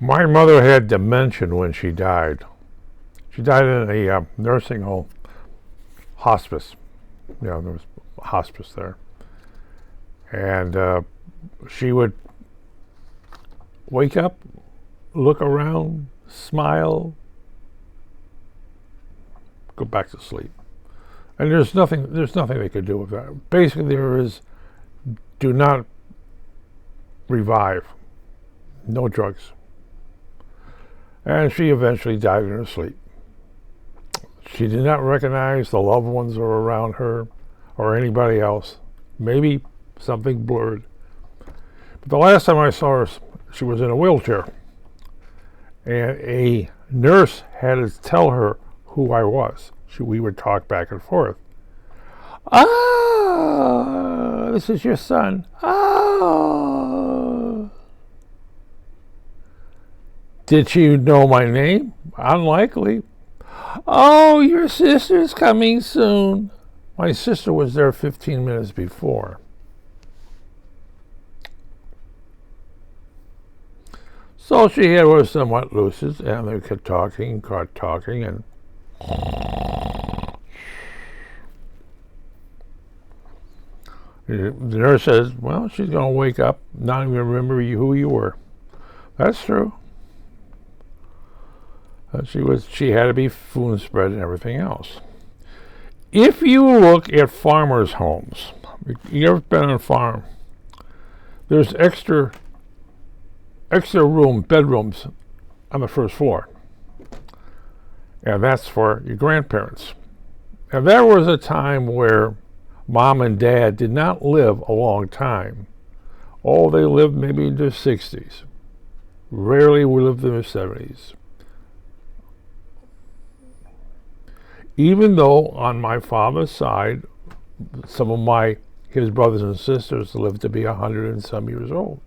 My mother had dementia when she died. She died in a nursing home, hospice. There was hospice there. And she would wake up, look around, smile, go back to sleep. And there's nothing they could do with that. Basically, there is do not revive, no drugs. And she eventually died in her sleep. She did not recognize the loved ones who were around her or anybody else. Maybe something blurred. But the last time I saw her, she was in a wheelchair. And a nurse had to tell her who I was. We would talk back and forth. "Ah, this is your son. Ah." Did she know my name? Unlikely. "Oh, your sister's coming soon." My sister was there 15 minutes before. So she was somewhat lucid, and they kept talking, and the nurse says, "Well, she's going to wake up, not even remember who you were." That's true. She had to be food spread and everything else. If you look at farmers' homes, you ever been on a farm? There's extra bedrooms on the first floor, and that's for your grandparents. And there was a time where mom and dad did not live a long time. Oh, they lived maybe in their 60s. Rarely we lived in their 70s. Even though on my father's side, some of his brothers and sisters lived to be 100 and some years old.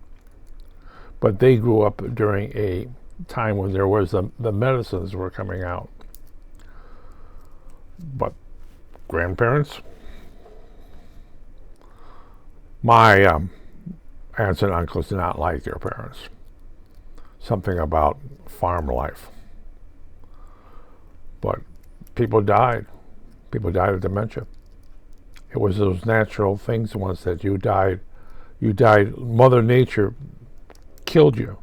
But they grew up during a time when there was the medicines were coming out. But grandparents, my aunts and uncles did not like their parents. Something about farm life. But people died. People died of dementia. It was those natural things once that you died. Mother Nature killed you.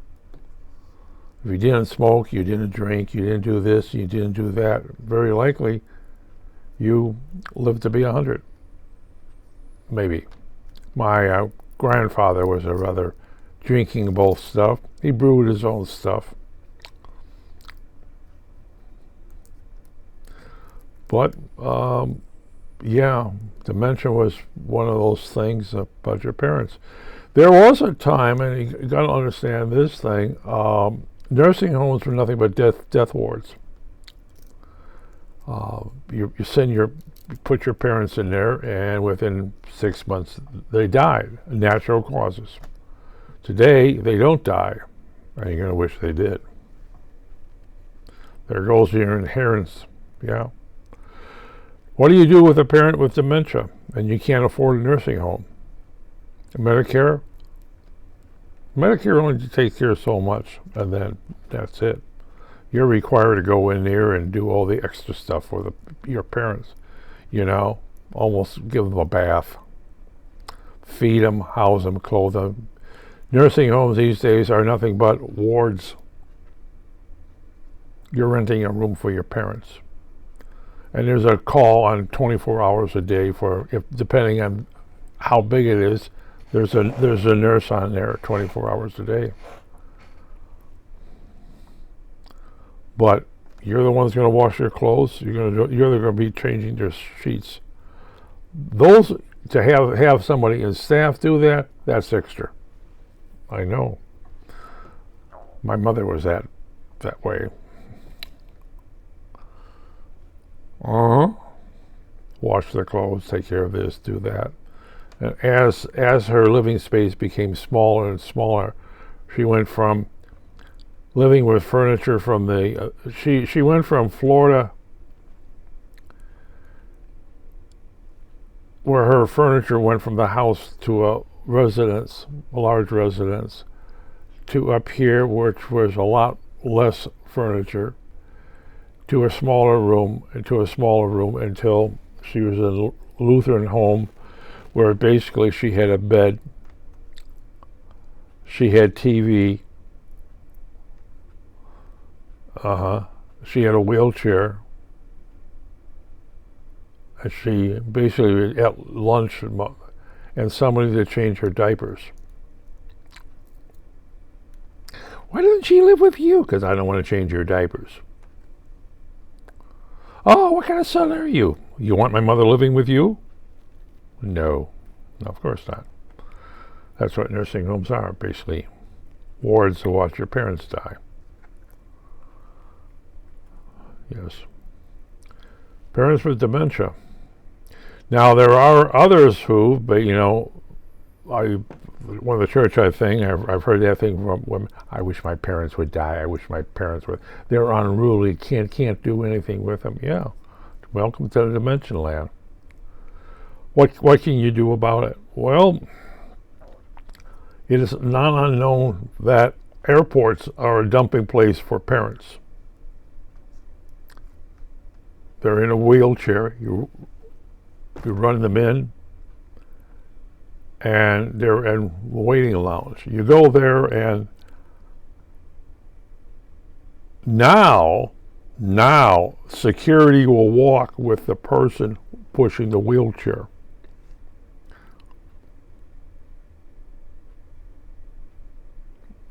If you didn't smoke, you didn't drink, you didn't do this, you didn't do that, very likely you lived to be 100. Maybe. My grandfather was a rather drinking both stuff. He brewed his own stuff. But, dementia was one of those things about your parents. There was a time, and you got to understand this thing, nursing homes were nothing but death wards. You put your parents in there, and within 6 months, they died, natural causes. Today, they don't die, and you're going to wish they did. There goes your inheritance, yeah. What do you do with a parent with dementia and you can't afford a nursing home? Medicare only takes care of so much, and then that's it. You're required to go in there and do all the extra stuff for your parents. Almost give them a bath, feed them, house them, clothe them. Nursing homes these days are nothing but wards. You're renting a room for your parents. And there's a call on 24 hours a day depending on how big it is, there's a nurse on there 24 hours a day. But you're the ones going to wash their clothes. You're going to be changing their sheets. Those to have somebody in staff do that, that's extra. I know. My mother was that way. Wash their clothes, take care of this, do that. And as her living space became smaller and smaller, she went from living with furniture from she went from Florida, where her furniture went from the house to a large residence, to up here, which was a lot less furniture, to a smaller room, until she was in a Lutheran home where basically she had a bed, she had TV, she had a wheelchair, and she basically ate lunch and somebody to change her diapers. Why doesn't she live with you? Because I don't want to change your diapers. Oh, what kind of son are you? You want my mother living with you? No, of course not. That's what nursing homes are, basically. Wards to watch your parents die. Yes. Parents with dementia. Now, there are others who, but one of the church thing, I've heard that thing from women. I wish my parents would die. I wish my parents would. They're unruly. Can't do anything with them. Yeah. Welcome to the Dimension Land. What can you do about it? Well, it is not unknown that airports are a dumping place for parents. They're in a wheelchair. You run them in, and they're in waiting lounge. You go there, and now security will walk with the person pushing the wheelchair.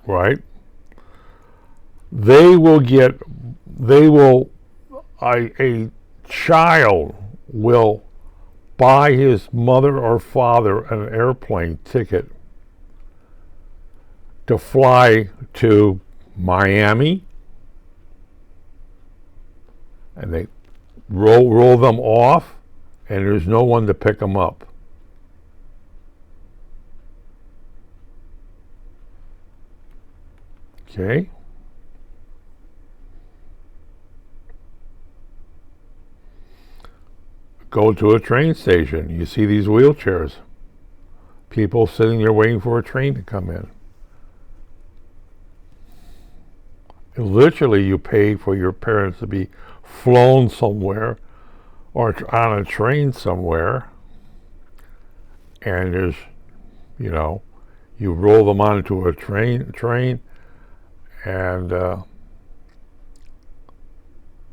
Right? A child will buy his mother or father an airplane ticket to fly to Miami, and they roll them off, and there's no one to pick them up. Okay? Go to a train station. You see these wheelchairs. People sitting there waiting for a train to come in. And literally, you pay for your parents to be flown somewhere or on a train somewhere. And there's, you roll them onto a train, and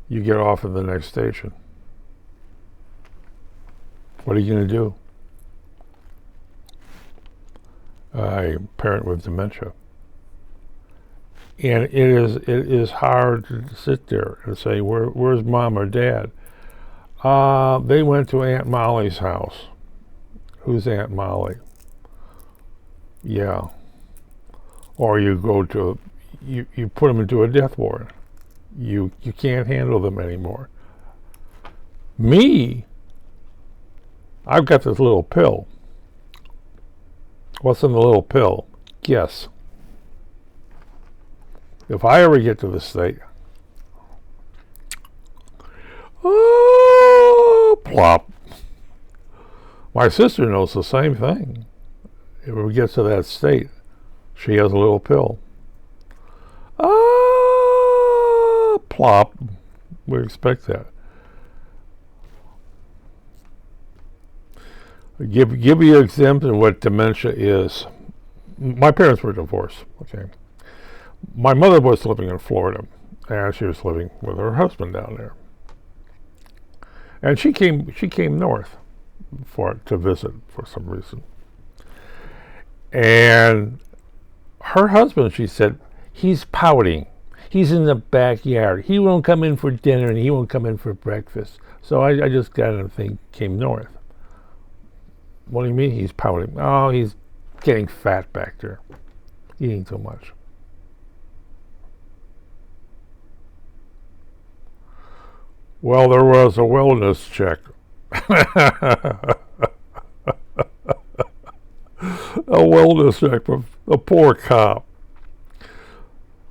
you get off at the next station. What are you going to do? A parent with dementia. And it is hard to sit there and say, where's mom or dad? They went to Aunt Molly's house. Who's Aunt Molly? Yeah. Or you go to, you put them into a death ward. You can't handle them anymore. Me, I've got this little pill. What's in the little pill? Guess. If I ever get to the state, plop. My sister knows the same thing. If we get to that state, she has a little pill. Plop. We expect that. Give you an example of what dementia is. My parents were divorced. Okay, my mother was living in Florida, and she was living with her husband down there. And she came north to visit for some reason. And her husband, she said, he's pouting. He's in the backyard. He won't come in for dinner, and he won't come in for breakfast. So I just got a thing, came north. What do you mean he's pouting? Oh, he's getting fat back there, eating too much. Well, there was a wellness check. A wellness check for a poor cop.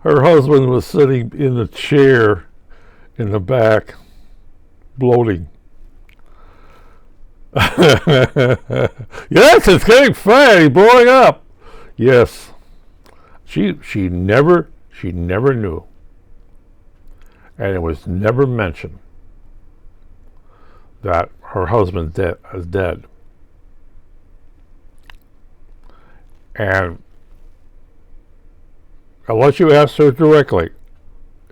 Her husband was sitting in the chair in the back, bloating. Yes, it's getting fat. He's blowing up. Yes. She never knew, and it was never mentioned that her husband is dead. And unless you ask her directly,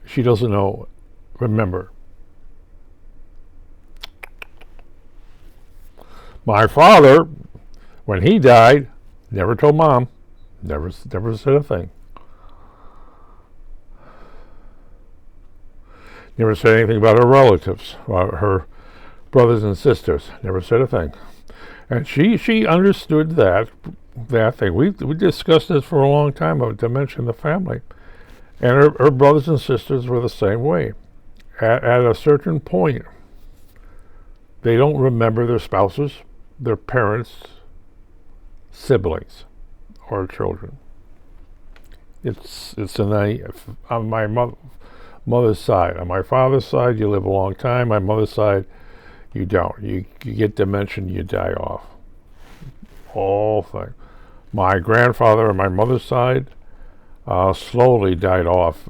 she doesn't remember. My father, when he died, never told Mom. Never said a thing. Never said anything about her relatives, her brothers and sisters. Never said a thing. And she understood that thing. We discussed this for a long time about dementia in the family. And her brothers and sisters were the same way. At a certain point, they don't remember their spouses, their parents, siblings, or children. It's on my mother's side. On my father's side, you live a long time. My mother's side, you don't. You get dementia, you die off. Whole thing. My grandfather on my mother's side slowly died off.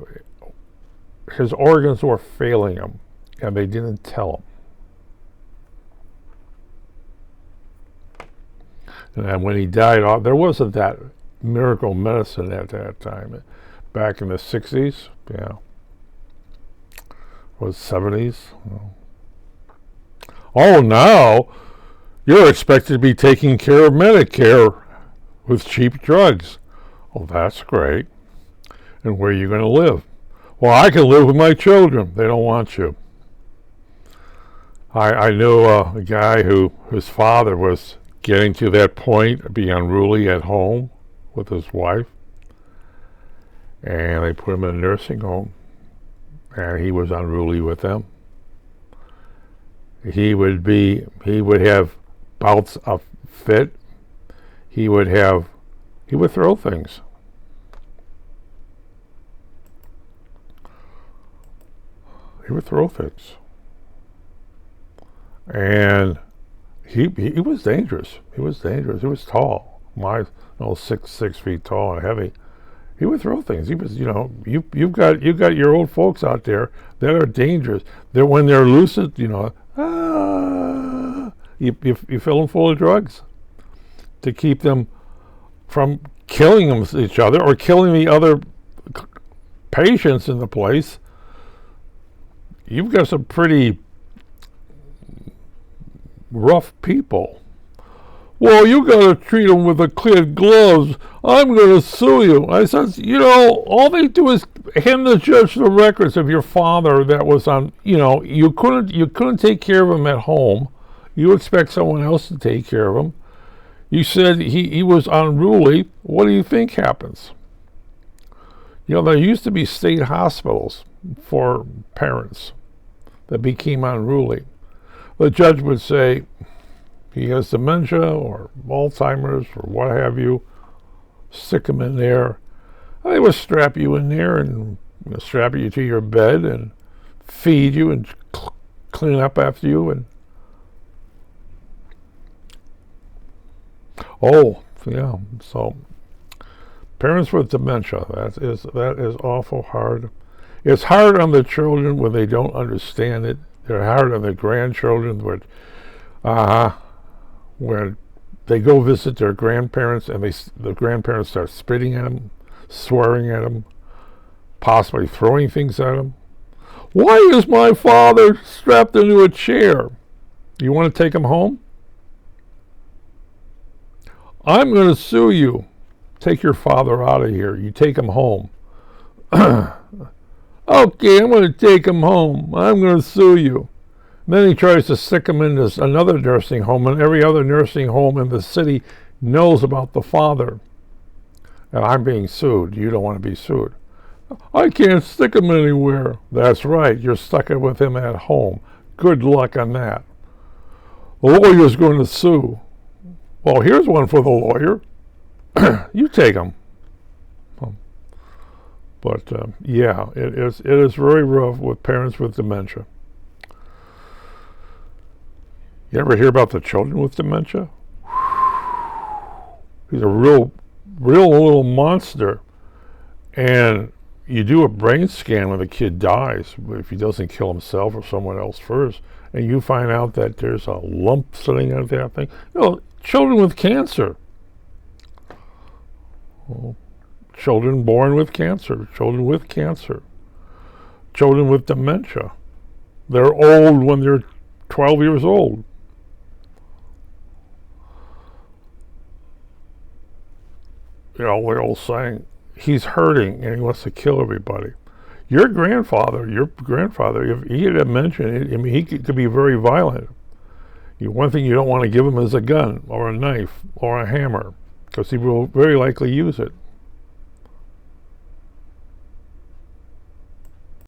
His organs were failing him, and they didn't tell him. And when he died off, there wasn't that miracle medicine at that time. Back in the 60s, yeah. Or 70s. Oh, now you're expected to be taking care of Medicare with cheap drugs. Oh, that's great. And where are you going to live? Well, I can live with my children. They don't want you. I knew a guy whose father was getting to that point, being unruly at home with his wife. And they put him in a nursing home. And he was unruly with them. He would have bouts of fit. He would throw things. He would throw things. And he was dangerous. He was dangerous. He was tall. 6 feet tall and heavy. He would throw things. He was, you've got your old folks out there that are dangerous. When they're lucid, you fill them full of drugs to keep them from killing each other or killing the other patients in the place. You've got some pretty rough people. Well, you got to treat them with the kid gloves. I'm going to sue you. I said, all they do is hand the judge the records of your father that was on. You couldn't take care of him at home. You expect someone else to take care of him. You said he was unruly. What do you think happens? There used to be state hospitals for parents that became unruly. The judge would say, he has dementia or Alzheimer's or what have you. Stick him in there. They would strap you in there and strap you to your bed and feed you and clean up after you. And so parents with dementia, that is awful hard. It's hard on the children when they don't understand it. They're hard on the grandchildren when they go visit their grandparents and the grandparents start spitting at them, swearing at them, possibly throwing things at them. Why is my father strapped into a chair? You want to take him home? I'm going to sue you. Take your father out of here. You take him home. Okay, I'm going to take him home. I'm going to sue you. And then he tries to stick him in another nursing home, and every other nursing home in the city knows about the father. And I'm being sued. You don't want to be sued. I can't stick him anywhere. That's right. You're stuck with him at home. Good luck on that. The lawyer's going to sue. Well, here's one for the lawyer. You take him. But it is very rough with parents with dementia. You ever hear about the children with dementia? He's a real little monster. And you do a brain scan when the kid dies, if he doesn't kill himself or someone else first, and you find out that there's a lump sitting out there. Children with cancer. Well, children born with cancer, children with cancer, children with dementia. They're old when they're 12 years old. We're all saying, he's hurting and he wants to kill everybody. Your grandfather, if he had dementia, he could be very violent. One thing you don't want to give him is a gun or a knife or a hammer, because he will very likely use it.